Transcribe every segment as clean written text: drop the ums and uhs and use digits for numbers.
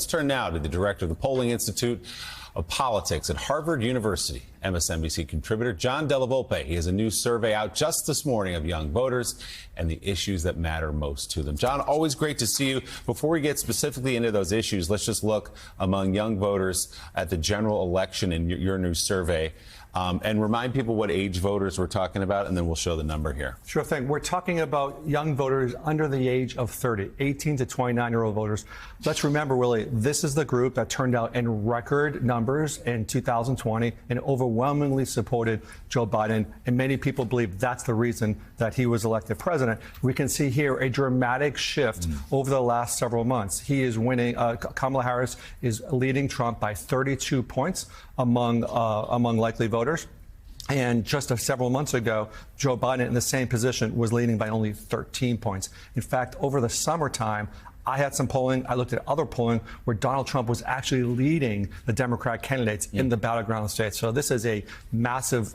Let's turn now to the director of the Polling Institute of Politics at Harvard University, MSNBC contributor John Della Volpe. He has a new survey out just this morning of young voters and the issues that matter most to them. John, always great to see you. Before we get specifically into those issues, let's just look among young voters at the general election in your new survey. And remind people what age voters we're talking about, and then we'll show the number here. Sure thing. We're talking about young voters under the age of 30, 18 to 29-year-old voters. Let's remember, Willie, this is the group that turned out in record numbers in 2020 and overwhelmingly supported Joe Biden. And many people believe that's the reason that he was elected president. We can see here a dramatic shift over the last several months. He is winning. Kamala Harris is leading Trump by 32 points among likely voters. And just several months ago, Joe Biden in the same position was leading by only 13 points. In fact, over the summertime, I had some polling. I looked at other polling where Donald Trump was actually leading the Democrat candidates in the battleground states. So this is a massive,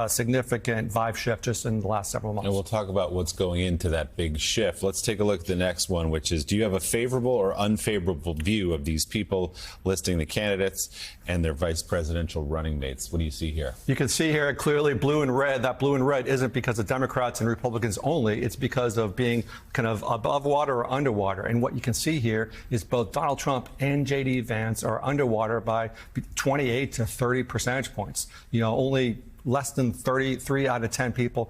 significant vibe shift just in the last several months. And we'll talk about what's going into that big shift. Let's take a look at the next one, which is, do you have a favorable or unfavorable view of these people listing the candidates and their vice presidential running mates? What do you see here? You can see here clearly blue and red. That blue and red isn't because of Democrats and Republicans only. It's because of being kind of above water or underwater. And what you can see here is both Donald Trump and J.D. Vance are underwater by 28 to 30 percentage points. You know, only less than 33 out of 10 people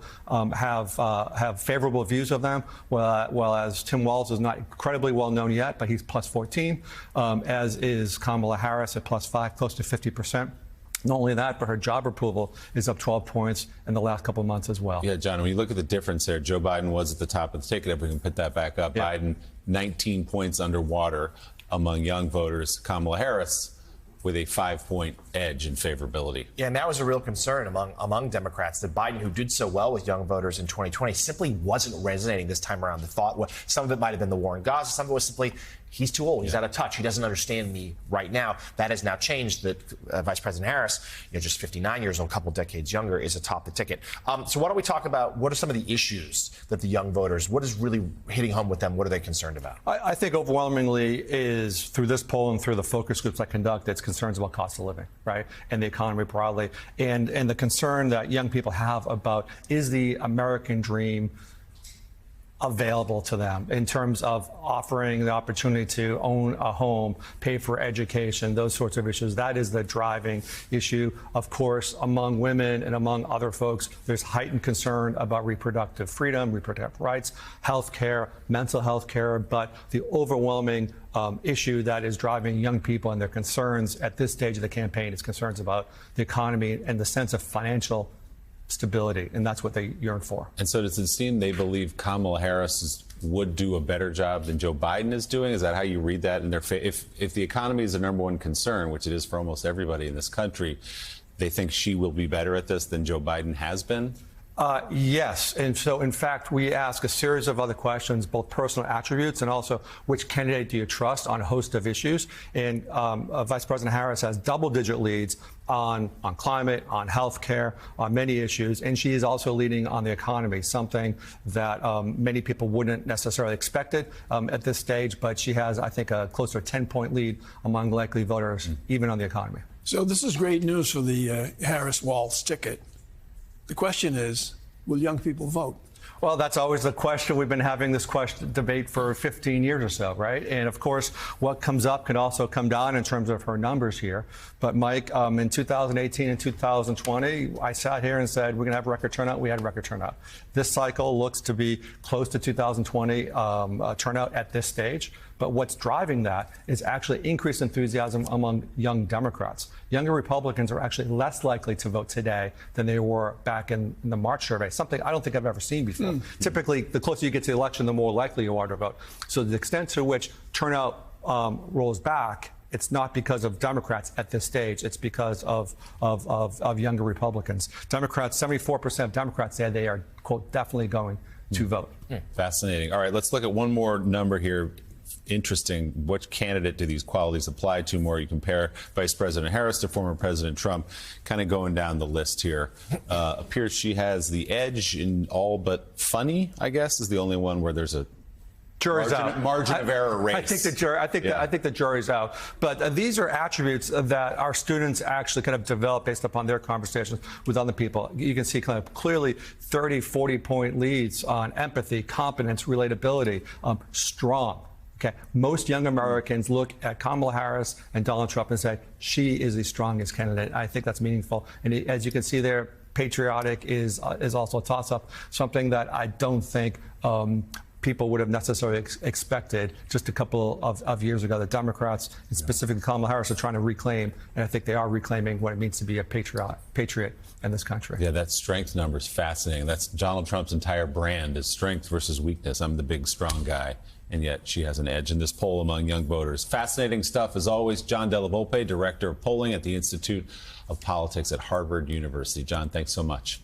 have favorable views of them, while as Tim Walz is not incredibly well known yet, but he's plus 14, as is Kamala Harris at plus 5, close to 50%. Not only that, but her job approval is up 12 points in the last couple of months as well. Yeah, John, when you look at the difference there, Joe Biden was at the top of the ticket. If we can put that back up, yeah. Biden 19 points underwater among young voters. Kamala Harris with a 5-point edge in favorability. Yeah, and that was a real concern among Democrats, that Biden, who did so well with young voters in 2020, simply wasn't resonating this time around. The thought, some of it might have been the war in Gaza, some of it was simply, he's too old, he's out of touch, he doesn't understand me right now. That has now changed. That Vice President Harris, just 59 years old, a couple decades younger, is atop the ticket. So why don't we talk about what are some of the issues that the young voters, what is really hitting home with them? What are they concerned about? I think overwhelmingly is through this poll and through the focus groups I conduct, it's concerns about cost of living, right, and the economy broadly, and the concern that young people have about, is the American dream available to them in terms of offering the opportunity to own a home, pay for education, those sorts of issues. That is the driving issue. Of course, among women and among other folks, there's heightened concern about reproductive freedom, reproductive rights, health care, mental health care, but the overwhelming issue that is driving young people and their concerns at this stage of the campaign is concerns about the economy and the sense of financial stability, and that's what they yearn for. And so does it seem they believe Kamala Harris would do a better job than Joe Biden is doing? Is that how you read that in their if the economy is the number one concern, which it is for almost everybody in this country, they think she will be better at this than Joe Biden has been? Yes. And so, in fact, we ask a series of other questions, both personal attributes and also which candidate do you trust on a host of issues. And Vice President Harris has double-digit leads on climate, on health care, on many issues. And she is also leading on the economy, something that many people wouldn't necessarily expect it at this stage. But she has, I think, a closer to 10-point lead among likely voters, even on the economy. So this is great news for the Harris-Walz ticket. The question is, will young people vote? Well, that's always the question. We've been having this debate for 15 years or so, right? And of course, what comes up can also come down in terms of her numbers here. But Mike, in 2018 and 2020, I sat here and said, we're going to have record turnout. We had record turnout. This cycle looks to be close to 2020 turnout at this stage. But what's driving that is actually increased enthusiasm among young Democrats. Younger Republicans are actually less likely to vote today than they were back in the March survey, something I don't think I've ever seen before. Typically, the closer you get to the election, the more likely you are to vote. So the extent to which turnout rolls back, it's not because of Democrats at this stage. It's because of younger Republicans. Democrats, 74% of Democrats say they are, quote, definitely going to vote. Fascinating. All right, let's look at one more number here. Interesting. Which candidate do these qualities apply to more? You compare Vice President Harris to former President Trump, kind of going down the list here. Appears she has the edge in all but funny, I guess, is the only one where there's a Jury's out. Margin of error race. I think the jury. I think the jury's out. But these are attributes that our students actually kind of develop based upon their conversations with other people. You can see kind of clearly 30, 40-point leads on empathy, competence, relatability, strong. Okay. Most young Americans look at Kamala Harris and Donald Trump and say, she is the strongest candidate. I think that's meaningful. And as you can see there, patriotic is also a toss-up, something that I don't think people would have necessarily expected just a couple of years ago. The Democrats, and specifically Kamala Harris, are trying to reclaim, and I think they are reclaiming what it means to be a patriot in this country. Yeah, that strength number is fascinating. That's Donald Trump's entire brand is strength versus weakness. I'm the big, strong guy. And yet she has an edge in this poll among young voters. Fascinating stuff, as always. John Della Volpe, Director of Polling at the Institute of Politics at Harvard University. John, thanks so much.